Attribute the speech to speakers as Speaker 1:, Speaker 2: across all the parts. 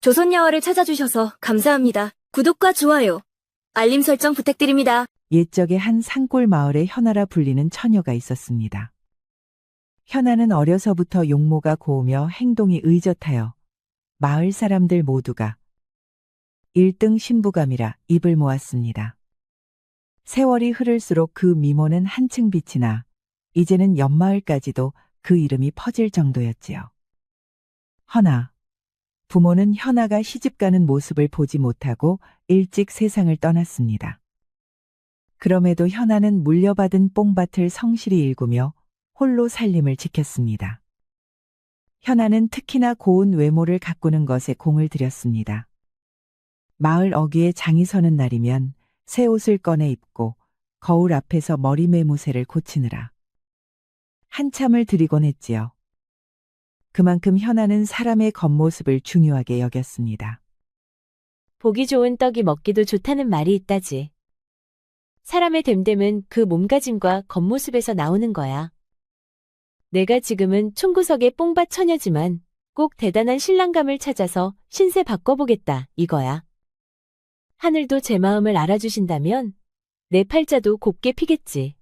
Speaker 1: 조선야화를 찾아주셔서 감사합니다. 구독과 좋아요, 알림 설정 부탁드립니다.
Speaker 2: 옛적에 한 산골 마을에 현아라 불리는 처녀가 있었습니다. 현아는 어려서부터 용모가 고우며 행동이 의젓하여 마을 사람들 모두가 1등 신부감이라 입을 모았습니다. 세월이 흐를수록 그 미모는 한층 빛이 나 이제는 옆마을까지도 그 이름이 퍼질 정도였지요. 허나 부모는 현아가 시집가는 모습을 보지 못하고 일찍 세상을 떠났습니다. 그럼에도 현아는 물려받은 뽕밭을 성실히 일구며 홀로 살림을 지켰습니다. 현아는 특히나 고운 외모를 가꾸는 것에 공을 들였습니다. 마을 어귀에 장이 서는 날이면 새 옷을 꺼내 입고 거울 앞에서 머리 매무새를 고치느라 한참을 들이곤 했지요. 그만큼 현아는 사람의 겉모습을 중요하게 여겼습니다.
Speaker 3: 보기 좋은 떡이 먹기도 좋다는 말이 있다지. 사람의 됨됨은 그 몸가짐과 겉모습에서 나오는 거야. 내가 지금은 총구석의 뽕밭 처녀지만 꼭 대단한 신랑감을 찾아서 신세 바꿔보겠다 이거야. 하늘도 제 마음을 알아주신다면 내 팔자도 곱게 피겠지.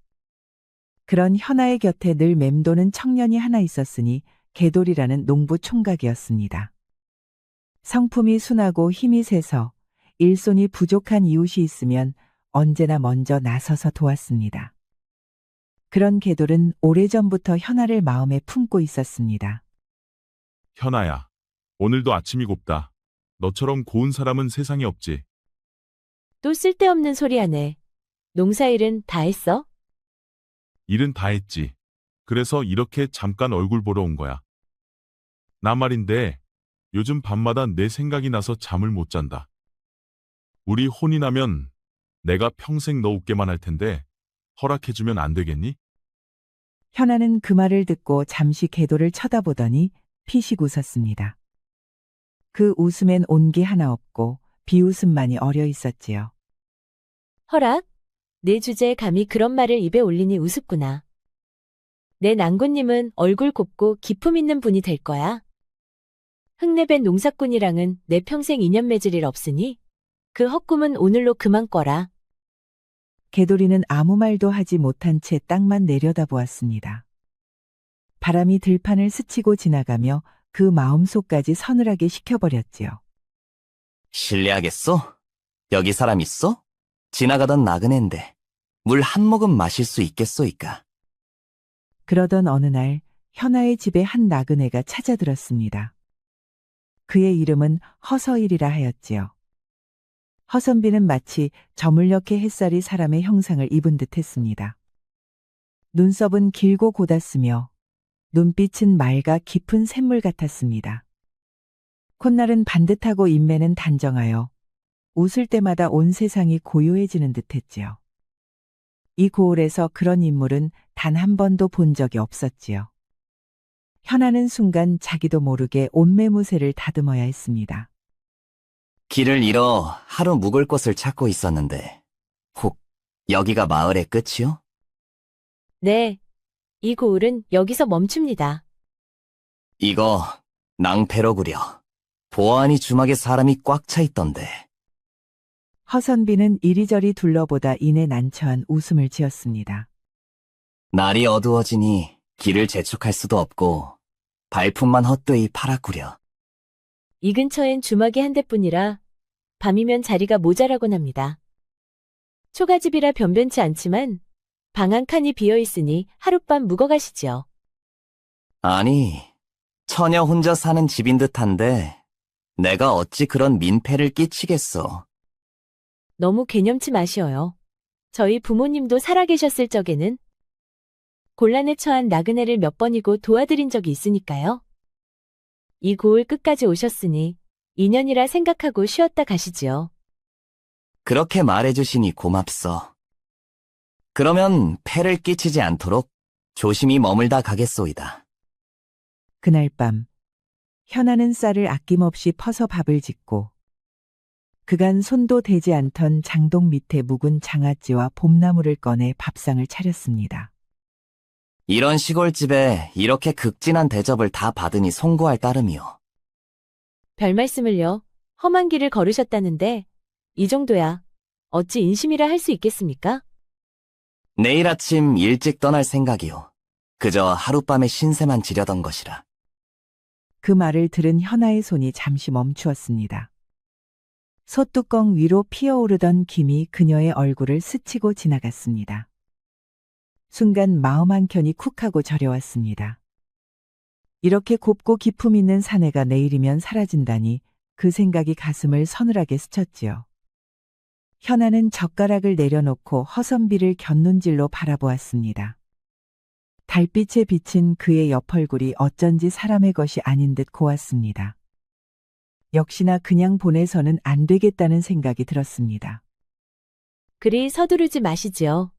Speaker 2: 그런 현아의 곁에 늘 맴도는 청년이 하나 있었으니 개돌이라는 농부 총각이었습니다. 성품이 순하고 힘이 세서 일손이 부족한 이웃이 있으면 언제나 먼저 나서서 도왔습니다. 그런 개돌은 오래전부터 현아를 마음에 품고 있었습니다.
Speaker 4: 현아야, 오늘도 아침이 곱다. 너처럼 고운 사람은 세상에 없지.
Speaker 3: 또 쓸데없는 소리 하네. 농사일은 다 했어?
Speaker 4: 일은 다 했지. 그래서 이렇게 잠깐 얼굴 보러 온 거야. 나 말인데 요즘 밤마다 내 생각이 나서 잠을 못 잔다. 우리 혼이 나면 내가 평생 너 웃게만 할 텐데 허락해주면 안 되겠니?
Speaker 2: 현아는 그 말을 듣고 잠시 개돌을 쳐다보더니 피식 웃었습니다. 그 웃음엔 온기 하나 없고 비웃음만이 어려 있었지요.
Speaker 3: 허락? 내 주제에 감히 그런 말을 입에 올리니 우습구나. 내 낭군님은 얼굴 곱고 기품 있는 분이 될 거야. 흙내밴 농사꾼이랑은 내 평생 인연 맺을 일 없으니 그 헛꿈은 오늘로 그만 꿔라.
Speaker 2: 개돌이는 아무 말도 하지 못한 채 땅만 내려다보았습니다. 바람이 들판을 스치고 지나가며 그 마음속까지 서늘하게 식혀버렸지요.
Speaker 5: 실례하겠소? 여기 사람 있어? 지나가던 나그네인데 물 한 모금 마실 수 있겠소이까?
Speaker 2: 그러던 어느 날 현아의 집에 한 나그네가 찾아들었습니다. 그의 이름은 허서일이라 하였지요. 허선비는 마치 저물녘의 햇살이 사람의 형상을 입은 듯 했습니다. 눈썹은 길고 곧았으며 눈빛은 맑아 깊은 샘물 같았습니다. 콧날은 반듯하고 인매는 단정하여 웃을 때마다 온 세상이 고요해지는 듯 했지요. 이 고을에서 그런 인물은 단 한 번도 본 적이 없었지요. 현아는 순간 자기도 모르게 옷매무새를 다듬어야 했습니다.
Speaker 5: 길을 잃어 하루 묵을 곳을 찾고 있었는데 혹 여기가 마을의 끝이요?
Speaker 3: 네, 이 고을은 여기서 멈춥니다.
Speaker 5: 이거 낭패로구려. 보아하니 주막에 사람이 꽉 차 있던데.
Speaker 2: 허선비는 이리저리 둘러보다 이내 난처한 웃음을 지었습니다.
Speaker 5: 날이 어두워지니 길을 재촉할 수도 없고 발품만 헛되이 팔았구려.
Speaker 3: 이 근처엔 주막이 한 대뿐이라 밤이면 자리가 모자라곤 합니다. 초가집이라 변변치 않지만 방 한 칸이 비어있으니 하룻밤 묵어가시지요.
Speaker 5: 아니, 처녀 혼자 사는 집인 듯한데 내가 어찌 그런 민폐를 끼치겠어.
Speaker 3: 너무 개념치 마시어요. 저희 부모님도 살아계셨을 적에는 곤란에 처한 나그네를 몇 번이고 도와드린 적이 있으니까요. 이 고을 끝까지 오셨으니 인연이라 생각하고 쉬었다 가시지요.
Speaker 5: 그렇게 말해주시니 고맙소. 그러면 폐를 끼치지 않도록 조심히 머물다 가겠소이다.
Speaker 2: 그날 밤 현아는 쌀을 아낌없이 퍼서 밥을 짓고 그간 손도 대지 않던 장독 밑에 묵은 장아찌와 봄나물을 꺼내 밥상을 차렸습니다.
Speaker 5: 이런 시골집에 이렇게 극진한 대접을 다 받으니 송구할 따름이요.
Speaker 3: 별 말씀을요. 험한 길을 걸으셨다는데 이 정도야 어찌 인심이라 할 수 있겠습니까?
Speaker 5: 내일 아침 일찍 떠날 생각이요. 그저 하룻밤의 신세만 지려던 것이라.
Speaker 2: 그 말을 들은 현아의 손이 잠시 멈추었습니다. 솥뚜껑 위로 피어오르던 김이 그녀의 얼굴을 스치고 지나갔습니다. 순간 마음 한켠이 쿡하고 저려왔습니다. 이렇게 곱고 기품 있는 사내가 내일이면 사라진다니 그 생각이 가슴을 서늘하게 스쳤지요. 현아는 젓가락을 내려놓고 허선비를 곁눈질로 바라보았습니다. 달빛에 비친 그의 옆얼굴이 어쩐지 사람의 것이 아닌 듯 고왔습니다. 역시나 그냥 보내서는 안 되겠다는 생각이 들었습니다.
Speaker 3: 그리 서두르지 마시지요.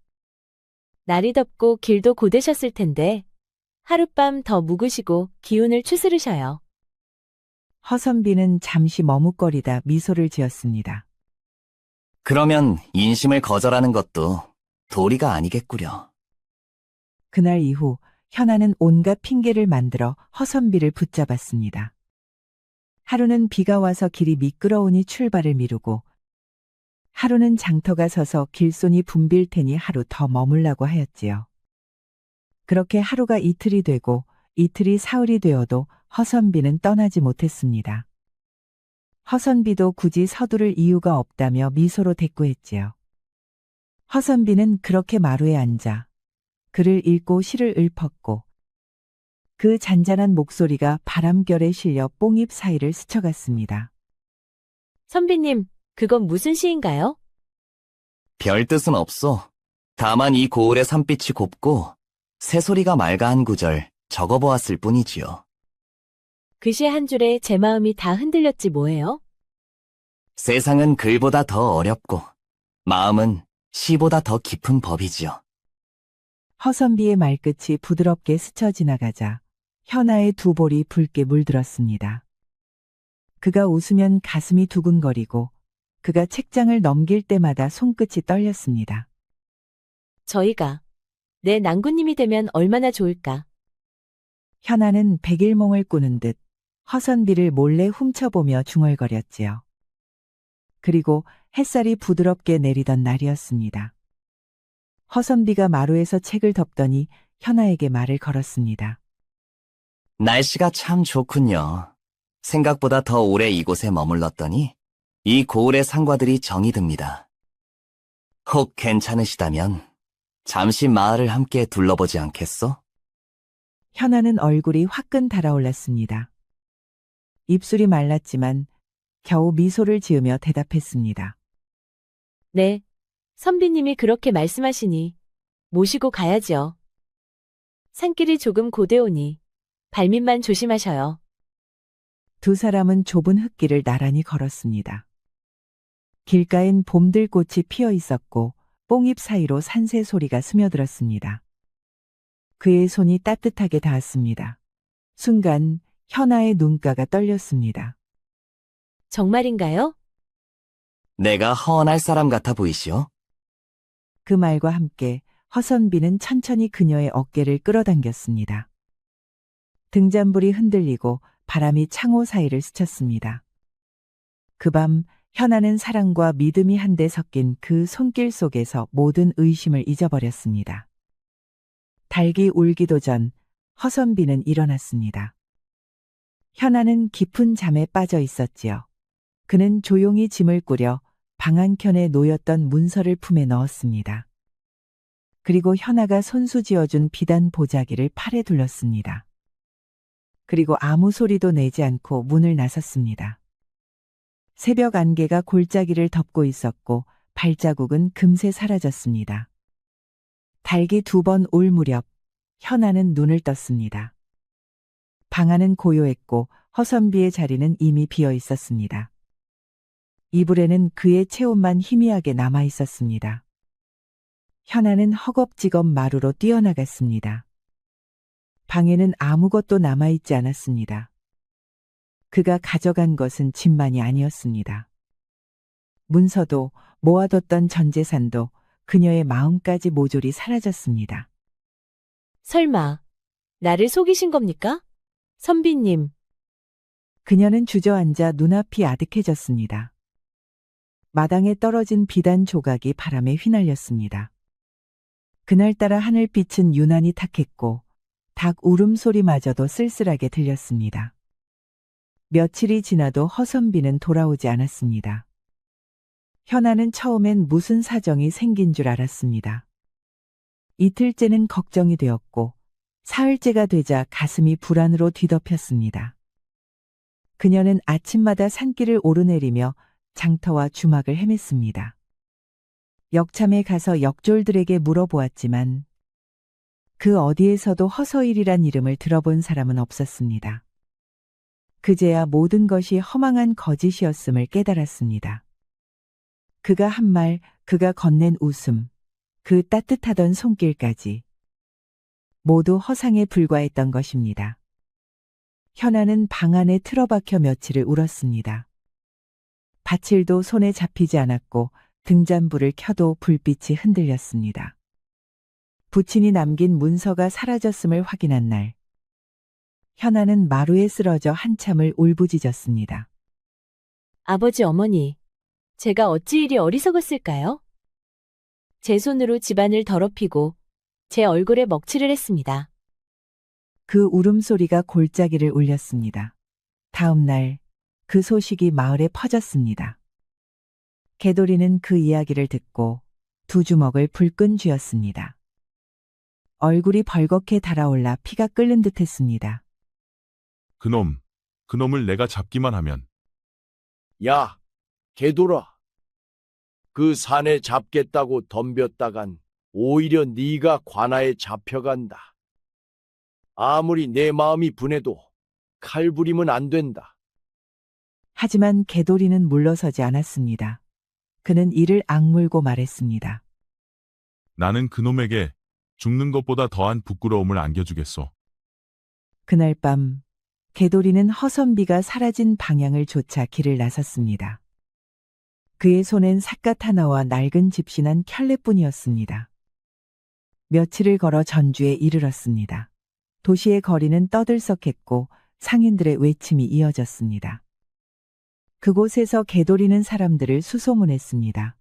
Speaker 3: 날이 덥고 길도 고되셨을 텐데 하룻밤 더 묵으시고 기운을 추스르셔요.
Speaker 2: 허선비는 잠시 머뭇거리다 미소를 지었습니다.
Speaker 5: 그러면 인심을 거절하는 것도 도리가 아니겠구려.
Speaker 2: 그날 이후 현아는 온갖 핑계를 만들어 허선비를 붙잡았습니다. 하루는 비가 와서 길이 미끄러우니 출발을 미루고, 하루는 장터가 서서 길손이 붐빌 테니 하루 더 머물라고 하였지요. 그렇게 하루가 이틀이 되고 이틀이 사흘이 되어도 허선비는 떠나지 못했습니다. 허선비도 굳이 서두를 이유가 없다며 미소로 대꾸했지요. 허선비는 그렇게 마루에 앉아 글을 읽고 시를 읊었고, 그 잔잔한 목소리가 바람결에 실려 뽕잎 사이를 스쳐갔습니다.
Speaker 3: 선비님, 그건 무슨 시인가요?
Speaker 5: 별 뜻은 없어. 다만 이 고을의 산빛이 곱고 새소리가 맑아 한 구절 적어보았을 뿐이지요.
Speaker 3: 그 시 한 줄에 제 마음이 다 흔들렸지 뭐예요?
Speaker 5: 세상은 글보다 더 어렵고 마음은 시보다 더 깊은 법이지요.
Speaker 2: 허선비의 말끝이 부드럽게 스쳐 지나가자 현아의 두 볼이 붉게 물들었습니다. 그가 웃으면 가슴이 두근거리고 그가 책장을 넘길 때마다 손끝이 떨렸습니다.
Speaker 3: 저희가 내 낭구님이 되면 얼마나 좋을까?
Speaker 2: 현아는 백일몽을 꾸는 듯 허선비를 몰래 훔쳐보며 중얼거렸지요. 그리고 햇살이 부드럽게 내리던 날이었습니다. 허선비가 마루에서 책을 덮더니 현아에게 말을 걸었습니다.
Speaker 5: 날씨가 참 좋군요. 생각보다 더 오래 이곳에 머물렀더니 이 고을의 상과들이 정이 듭니다. 혹 괜찮으시다면 잠시 마을을 함께 둘러보지 않겠소?
Speaker 2: 현아는 얼굴이 화끈 달아올랐습니다. 입술이 말랐지만 겨우 미소를 지으며 대답했습니다.
Speaker 3: 네, 선비님이 그렇게 말씀하시니 모시고 가야지요. 산길이 조금 고되오니 발밑만 조심하셔요.
Speaker 2: 두 사람은 좁은 흙길을 나란히 걸었습니다. 길가엔 봄들꽃이 피어 있었고 뽕잎 사이로 산새 소리가 스며들었습니다. 그의 손이 따뜻하게 닿았습니다. 순간 현아의 눈가가 떨렸습니다.
Speaker 3: 정말인가요?
Speaker 5: 내가 허언할 사람 같아 보이시오?
Speaker 2: 그 말과 함께 허선비는 천천히 그녀의 어깨를 끌어당겼습니다. 등잔불이 흔들리고 바람이 창호 사이를 스쳤습니다. 그 밤 현아는 사랑과 믿음이 한데 섞인 그 손길 속에서 모든 의심을 잊어버렸습니다. 닭이 울기도 전 허선비는 일어났습니다. 현아는 깊은 잠에 빠져 있었지요. 그는 조용히 짐을 꾸려 방 한켠에 놓였던 문서를 품에 넣었습니다. 그리고 현아가 손수 지어준 비단 보자기를 팔에 둘렀습니다. 그리고 아무 소리도 내지 않고 문을 나섰습니다. 새벽 안개가 골짜기를 덮고 있었고 발자국은 금세 사라졌습니다. 닭이 두 번 올 무렵 현아는 눈을 떴습니다. 방 안은 고요했고 허선비의 자리는 이미 비어 있었습니다. 이불에는 그의 체온만 희미하게 남아 있었습니다. 현아는 허겁지겁 마루로 뛰어나갔습니다. 방에는 아무것도 남아있지 않았습니다. 그가 가져간 것은 짐만이 아니었습니다. 문서도 모아뒀던 전 재산도 그녀의 마음까지 모조리 사라졌습니다.
Speaker 3: 설마 나를 속이신 겁니까? 선비님.
Speaker 2: 그녀는 주저앉아 눈앞이 아득해졌습니다. 마당에 떨어진 비단 조각이 바람에 휘날렸습니다. 그날따라 하늘빛은 유난히 탁했고 닭 울음소리마저도 쓸쓸하게 들렸습니다. 며칠이 지나도 허선비는 돌아오지 않았습니다. 현아는 처음엔 무슨 사정이 생긴 줄 알았습니다. 이틀째는 걱정이 되었고 사흘째가 되자 가슴이 불안으로 뒤덮였습니다. 그녀는 아침마다 산길을 오르내리며 장터와 주막을 헤맸습니다. 역참에 가서 역졸들에게 물어보았지만 그 어디에서도 허서일이란 이름을 들어본 사람은 없었습니다. 그제야 모든 것이 허망한 거짓이었음을 깨달았습니다. 그가 한 말, 그가 건넨 웃음, 그 따뜻하던 손길까지 모두 허상에 불과했던 것입니다. 현아는 방 안에 틀어박혀 며칠을 울었습니다. 바칠도 손에 잡히지 않았고 등잔불을 켜도 불빛이 흔들렸습니다. 부친이 남긴 문서가 사라졌음을 확인한 날, 현아는 마루에 쓰러져 한참을 울부짖었습니다.
Speaker 3: 아버지 어머니, 제가 어찌 이리 어리석었을까요? 제 손으로 집안을 더럽히고 제 얼굴에 먹칠을 했습니다.
Speaker 2: 그 울음소리가 골짜기를 울렸습니다. 다음 날 그 소식이 마을에 퍼졌습니다. 개돌이는 그 이야기를 듣고 두 주먹을 불끈 쥐었습니다. 얼굴이 벌겋게 달아올라 피가 끓는 듯했습니다.
Speaker 4: 그놈을 내가 잡기만 하면
Speaker 6: 야, 개돌아. 그 산에 잡겠다고 덤볐다간 오히려 네가 관아에 잡혀간다. 아무리 내 마음이 분해도 칼부림은 안 된다.
Speaker 2: 하지만 개돌이는 물러서지 않았습니다. 그는 이를 악물고 말했습니다.
Speaker 4: 나는 그놈에게 죽는 것보다 더한 부끄러움을 안겨주겠소.
Speaker 2: 그날 밤 개돌이는 허선비가 사라진 방향을 쫓아 길을 나섰습니다. 그의 손엔 삿갓 하나와 낡은 집신한 켤레뿐이었습니다. 며칠을 걸어 전주에 이르렀습니다. 도시의 거리는 떠들썩했고 상인들의 외침이 이어졌습니다. 그곳에서 개돌이는 사람들을 수소문했습니다.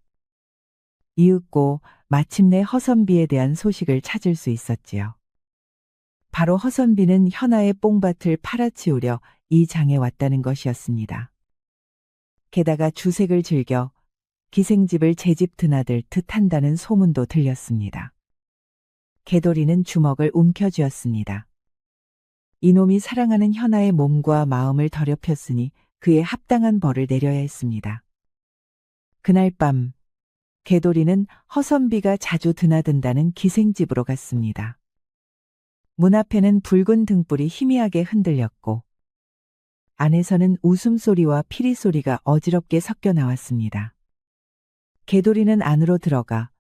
Speaker 2: 이윽고 마침내 허선비에 대한 소식을 찾을 수 있었지요. 바로 허선비는 현아의 뽕밭을 팔아치우려 이 장에 왔다는 것이었습니다. 게다가 주색을 즐겨 기생집을 제 집 드나들 듯한다는 소문도 들렸습니다. 개돌이는 주먹을 움켜쥐었습니다. 이놈이 사랑하는 현아의 몸과 마음을 더럽혔으니 그에 합당한 벌을 내려야 했습니다. 그날 밤 개돌이는 허선비가 자주 드나든다는 기생집으로 갔습니다. 문 앞에는 붉은 등불이 희미하게 흔들렸고 안에서는 웃음소리와 피리소리가 어지럽게 섞여 나왔습니다. 개돌이는 안으로 들어가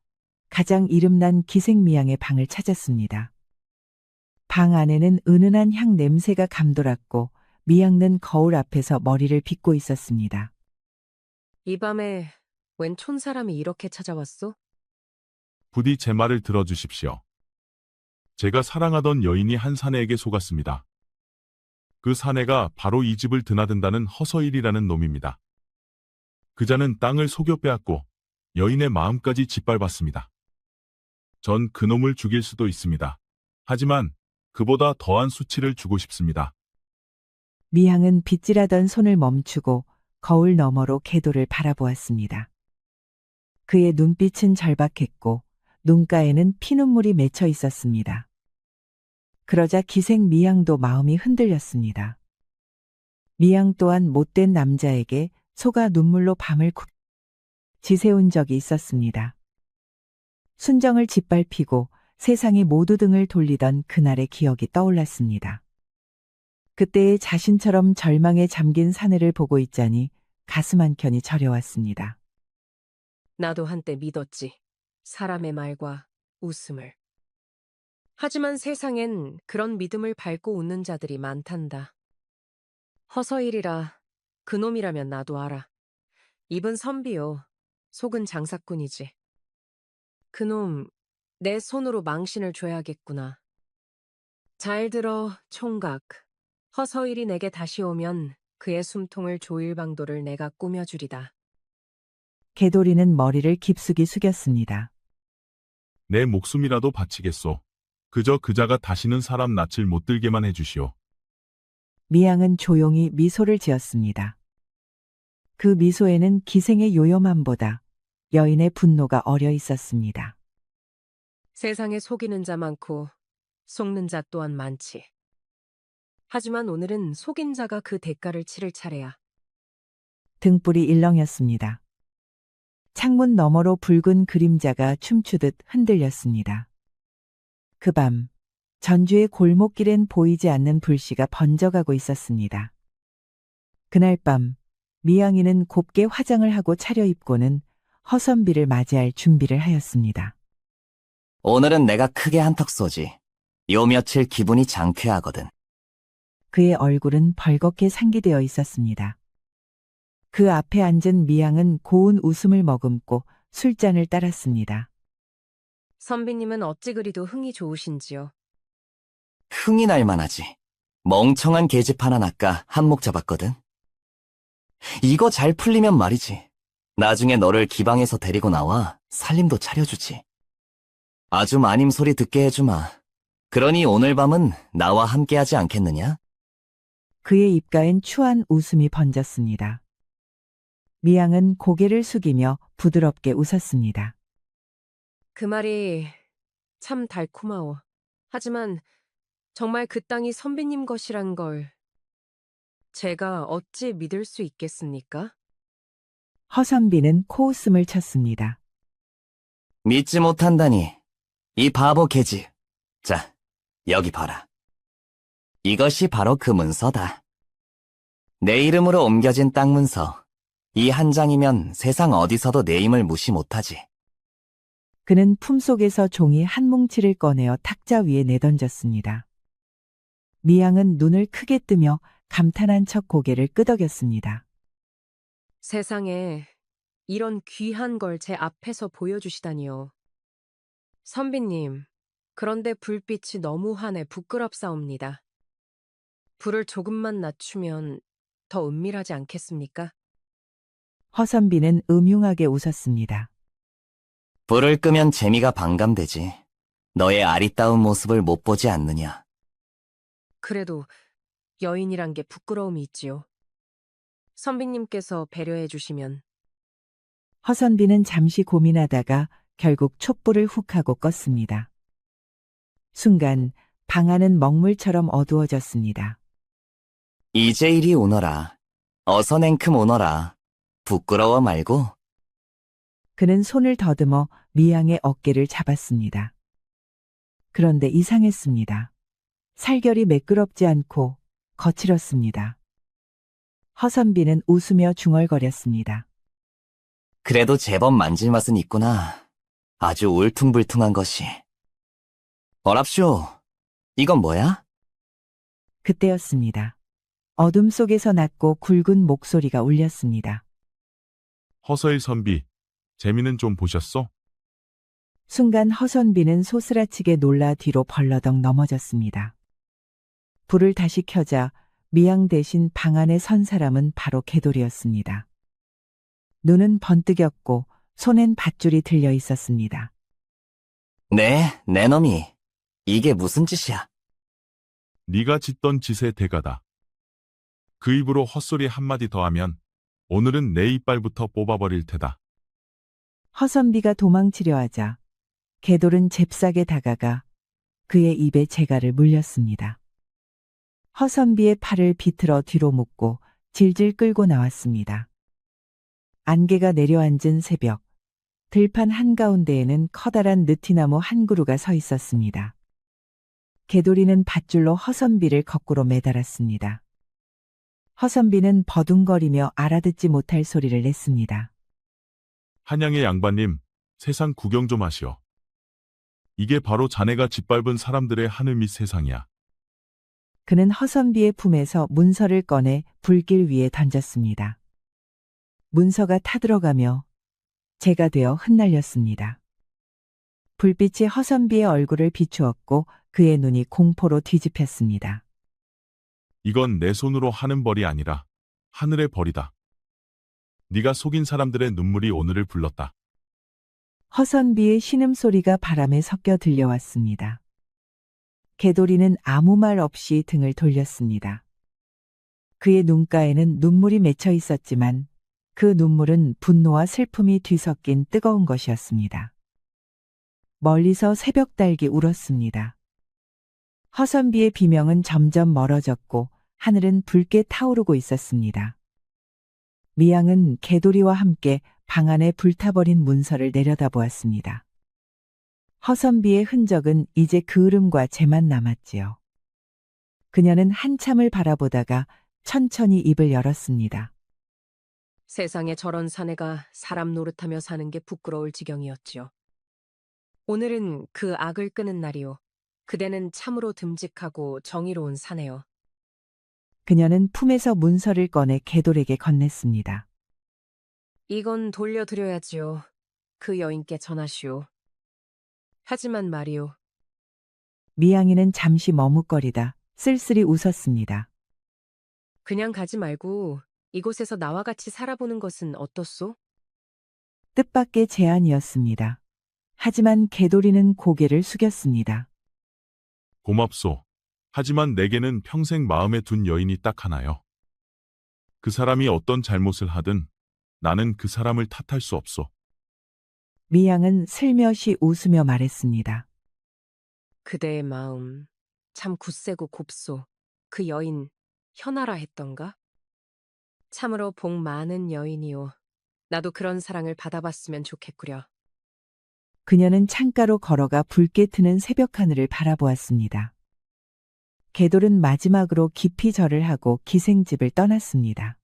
Speaker 2: 가장 이름난 기생미양의 방을 찾았습니다. 방 안에는 은은한 향 냄새가 감돌았고 미양는 거울 앞에서 머리를 빗고 있었습니다.
Speaker 7: 이 밤에 웬 촌사람이 이렇게 찾아왔소?
Speaker 4: 부디 제 말을 들어주십시오. 제가 사랑하던 여인이 한 사내에게 속았습니다. 그 사내가 바로 이 집을 드나든다는 허서일이라는 놈입니다. 그자는 땅을 속여 빼앗고 여인의 마음까지 짓밟았습니다. 전 그놈을 죽일 수도 있습니다. 하지만 그보다 더한 수치를 주고 싶습니다.
Speaker 2: 미양은 빗질하던 손을 멈추고 거울 너머로 개돌을 바라보았습니다. 그의 눈빛은 절박했고 눈가에는 피눈물이 맺혀 있었습니다. 그러자 기생 미양도 마음이 흔들렸습니다. 미양 또한 못된 남자에게 속아 눈물로 밤을 지새운 적이 있었습니다. 순정을 짓밟히고 세상이 모두 등을 돌리던 그날의 기억이 떠올랐습니다. 그때의 자신처럼 절망에 잠긴 사내를 보고 있자니 가슴 한켠이 저려왔습니다.
Speaker 7: 나도 한때 믿었지. 사람의 말과 웃음을. 하지만 세상엔 그런 믿음을 밟고 웃는 자들이 많단다. 허서일이라 그놈이라면 나도 알아. 입은 선비요. 속은 장사꾼이지. 그놈 내 손으로 망신을 줘야겠구나. 잘 들어 총각. 허서일이 내게 다시 오면 그의 숨통을 조일 방도를 내가 꾸며주리다.
Speaker 2: 개돌이는 머리를 깊숙이 숙였습니다.
Speaker 4: 내 목숨이라도 바치겠소. 그저 그자가 다시는 사람 낯을 못 들게만 해주시오.
Speaker 2: 미양은 조용히 미소를 지었습니다. 그 미소에는 기생의 요염함보다 여인의 분노가 어려 있었습니다.
Speaker 7: 세상에 속이는 자 많고 속는 자 또한 많지. 하지만 오늘은 속인 자가 그 대가를 치를 차례야.
Speaker 2: 등불이 일렁였습니다. 창문 너머로 붉은 그림자가 춤추듯 흔들렸습니다. 그 밤, 전주의 골목길엔 보이지 않는 불씨가 번져가고 있었습니다. 그날 밤, 미양이는 곱게 화장을 하고 차려입고는 허선비를 맞이할 준비를 하였습니다.
Speaker 5: 오늘은 내가 크게 한턱 쏘지. 요 며칠 기분이 장쾌하거든.
Speaker 2: 그의 얼굴은 벌겋게 상기되어 있었습니다. 그 앞에 앉은 미양은 고운 웃음을 머금고 술잔을 따랐습니다.
Speaker 7: 선비님은 어찌 그리도 흥이 좋으신지요.
Speaker 5: 흥이 날 만하지. 멍청한 계집 하나 아까 한몫 잡았거든. 이거 잘 풀리면 말이지. 나중에 너를 기방에서 데리고 나와 살림도 차려주지. 아주 마님 소리 듣게 해주마. 그러니 오늘 밤은 나와 함께하지 않겠느냐?
Speaker 2: 그의 입가엔 추한 웃음이 번졌습니다. 미양은 고개를 숙이며 부드럽게 웃었습니다.
Speaker 7: 그 말이 참 달콤하오. 하지만 정말 그 땅이 선비님 것이란 걸 제가 어찌 믿을 수 있겠습니까?
Speaker 2: 허선비는 코웃음을 쳤습니다.
Speaker 5: 믿지 못한다니. 이 바보 계집. 자, 여기 봐라. 이것이 바로 그 문서다. 내 이름으로 옮겨진 땅 문서. 이 한 장이면 세상 어디서도 내 힘을 무시 못하지.
Speaker 2: 그는 품속에서 종이 한 뭉치를 꺼내어 탁자 위에 내던졌습니다. 미양은 눈을 크게 뜨며 감탄한 척 고개를 끄덕였습니다.
Speaker 7: 세상에 이런 귀한 걸 제 앞에서 보여주시다니요. 선비님, 그런데 불빛이 너무 환해 부끄럽사옵니다. 불을 조금만 낮추면 더 은밀하지 않겠습니까?
Speaker 2: 허선비는 음흉하게 웃었습니다.
Speaker 5: 불을 끄면 재미가 반감되지. 너의 아리따운 모습을 못 보지 않느냐.
Speaker 7: 그래도 여인이란 게 부끄러움이 있지요. 선비님께서 배려해 주시면.
Speaker 2: 허선비는 잠시 고민하다가 결국 촛불을 훅 하고 껐습니다. 순간 방 안은 먹물처럼 어두워졌습니다.
Speaker 5: 이제 이리 오너라. 어서 냉큼 오너라. 부끄러워 말고.
Speaker 2: 그는 손을 더듬어 미양의 어깨를 잡았습니다. 그런데 이상했습니다. 살결이 매끄럽지 않고 거칠었습니다. 허선비는 웃으며 중얼거렸습니다.
Speaker 5: 그래도 제법 만질 맛은 있구나. 아주 울퉁불퉁한 것이. 어랍쇼, 이건 뭐야?
Speaker 2: 그때였습니다. 어둠 속에서 낮고 굵은 목소리가 울렸습니다.
Speaker 4: 허서일 선비, 재미는 좀 보셨소?
Speaker 2: 순간 허선비는 소스라치게 놀라 뒤로 벌러덩 넘어졌습니다. 불을 다시 켜자 미양 대신 방 안에 선 사람은 바로 개돌이었습니다. 눈은 번뜩였고 손엔 밧줄이 들려 있었습니다.
Speaker 5: 네, 내 놈이. 이게 무슨 짓이야?
Speaker 4: 네가 짓던 짓의 대가다. 그 입으로 헛소리 한마디 더하면 오늘은 내 이빨부터 뽑아버릴 테다.
Speaker 2: 허선비가 도망치려 하자 개돌은 잽싸게 다가가 그의 입에 재갈을 물렸습니다. 허선비의 팔을 비틀어 뒤로 묶고 질질 끌고 나왔습니다. 안개가 내려앉은 새벽, 들판 한가운데에는 커다란 느티나무 한 그루가 서 있었습니다. 개돌이는 밧줄로 허선비를 거꾸로 매달았습니다. 허선비는 버둥거리며 알아듣지 못할 소리를 냈습니다.
Speaker 4: 한양의 양반님, 세상 구경 좀 하시오. 이게 바로 자네가 짓밟은 사람들의 하늘 밑 세상이야.
Speaker 2: 그는 허선비의 품에서 문서를 꺼내 불길 위에 던졌습니다. 문서가 타들어가며 재가 되어 흩날렸습니다. 불빛이 허선비의 얼굴을 비추었고 그의 눈이 공포로 뒤집혔습니다.
Speaker 4: 이건 내 손으로 하는 벌이 아니라 하늘의 벌이다. 네가 속인 사람들의 눈물이 오늘을 불렀다.
Speaker 2: 허선비의 신음소리가 바람에 섞여 들려왔습니다. 개돌이는 아무 말 없이 등을 돌렸습니다. 그의 눈가에는 눈물이 맺혀 있었지만 그 눈물은 분노와 슬픔이 뒤섞인 뜨거운 것이었습니다. 멀리서 새벽달기 울었습니다. 허선비의 비명은 점점 멀어졌고 하늘은 붉게 타오르고 있었습니다. 미양은 개돌이와 함께 방 안에 불타버린 문서를 내려다보았습니다. 허선비의 흔적은 이제 그을음과 재만 남았지요. 그녀는 한참을 바라보다가 천천히 입을 열었습니다.
Speaker 7: 세상에 저런 사내가 사람 노릇하며 사는 게 부끄러울 지경이었지요. 오늘은 그 악을 끄는 날이오. 그대는 참으로 듬직하고 정의로운 사내요.
Speaker 2: 그녀는 품에서 문서를 꺼내 개돌에게 건넸습니다.
Speaker 7: 이건 돌려드려야지요. 그 여인께 전하시오. 하지만 말이오.
Speaker 2: 미양이는 잠시 머뭇거리다 쓸쓸히 웃었습니다.
Speaker 7: 그냥 가지 말고 이곳에서 나와 같이 살아보는 것은 어떻소?
Speaker 2: 뜻밖의 제안이었습니다. 하지만 개돌이는 고개를 숙였습니다.
Speaker 4: 고맙소. 하지만 내게는 평생 마음에 둔 여인이 딱 하나요. 그 사람이 어떤 잘못을 하든 나는 그 사람을 탓할 수 없소.
Speaker 2: 미양은 슬며시 웃으며 말했습니다.
Speaker 7: 그대의 마음 참 굳세고 곱소. 그 여인 현아라 했던가? 참으로 복 많은 여인이오. 나도 그런 사랑을 받아봤으면 좋겠구려.
Speaker 2: 그녀는 창가로 걸어가 붉게 트는 새벽 하늘을 바라보았습니다. 개돌은 마지막으로 깊이 절을 하고 기생집을 떠났습니다.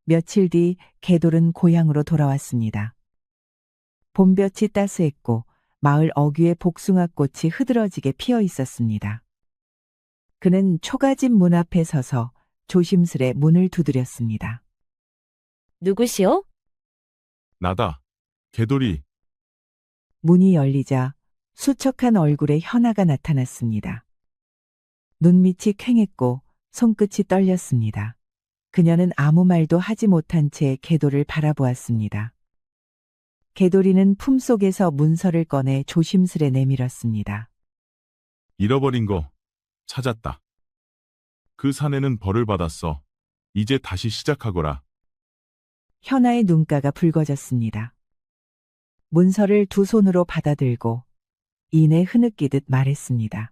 Speaker 2: 며칠 뒤 개돌은 고향으로 돌아왔습니다. 봄볕이 따스했고 마을 어귀에 복숭아꽃이 흐드러지게 피어 있었습니다. 그는 초가집 문 앞에 서서 조심스레 문을 두드렸습니다.
Speaker 3: 누구시오?
Speaker 4: 나다. 개돌이.
Speaker 2: 문이 열리자 수척한 얼굴에 현아가 나타났습니다. 눈밑이 퀭했고 손끝이 떨렸습니다. 그녀는 아무 말도 하지 못한 채 개돌을 바라보았습니다. 개돌이는 품속에서 문서를 꺼내 조심스레 내밀었습니다.
Speaker 4: 잃어버린 거 찾았다. 그 사내는 벌을 받았어. 이제 다시 시작하거라.
Speaker 2: 현아의 눈가가 붉어졌습니다. 문서를 두 손으로 받아들고 이내 흐느끼듯 말했습니다.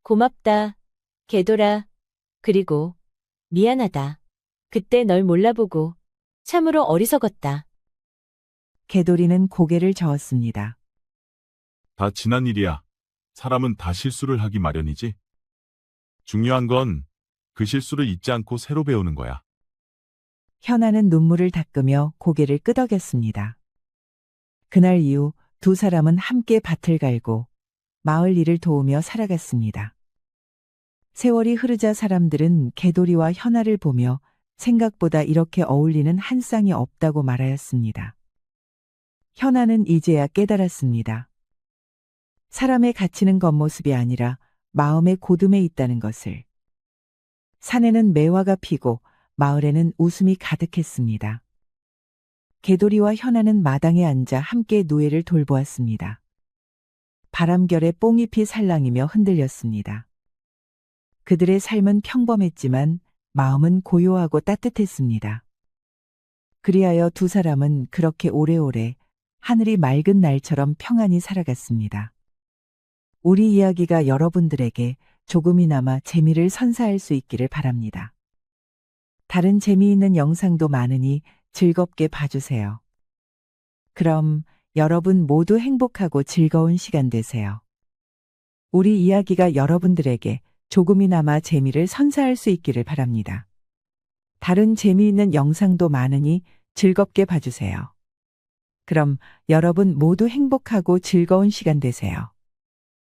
Speaker 3: 고맙다. 개돌아. 그리고 미안하다. 그때 널 몰라보고 참으로 어리석었다.
Speaker 2: 개돌이는 고개를 저었습니다.
Speaker 4: 다 지난 일이야. 사람은 다 실수를 하기 마련이지. 중요한 건 그 실수를 잊지 않고 새로 배우는 거야.
Speaker 2: 현아는 눈물을 닦으며 고개를 끄덕였습니다. 그날 이후 두 사람은 함께 밭을 갈고 마을 일을 도우며 살아갔습니다. 세월이 흐르자 사람들은 개돌이와 현아를 보며 생각보다 이렇게 어울리는 한 쌍이 없다고 말하였습니다. 현아는 이제야 깨달았습니다. 사람의 가치는 겉모습이 아니라 마음의 고듬에 있다는 것을. 산에는 매화가 피고 마을에는 웃음이 가득했습니다. 개돌이와 현아는 마당에 앉아 함께 노예를 돌보았습니다. 바람결에 뽕잎이 살랑이며 흔들렸습니다. 그들의 삶은 평범했지만 마음은 고요하고 따뜻했습니다. 그리하여 두 사람은 그렇게 오래오래 하늘이 맑은 날처럼 평안히 살아갔습니다. 우리 이야기가 여러분들에게 조금이나마 재미를 선사할 수 있기를 바랍니다. 다른 재미있는 영상도 많으니 즐겁게 봐주세요. 그럼 여러분 모두 행복하고 즐거운 시간 되세요. 우리 이야기가 여러분들에게 조금이나마 재미를 선사할 수 있기를 바랍니다. 다른 재미있는 영상도 많으니 즐겁게 봐주세요. 그럼 여러분 모두 행복하고 즐거운 시간 되세요.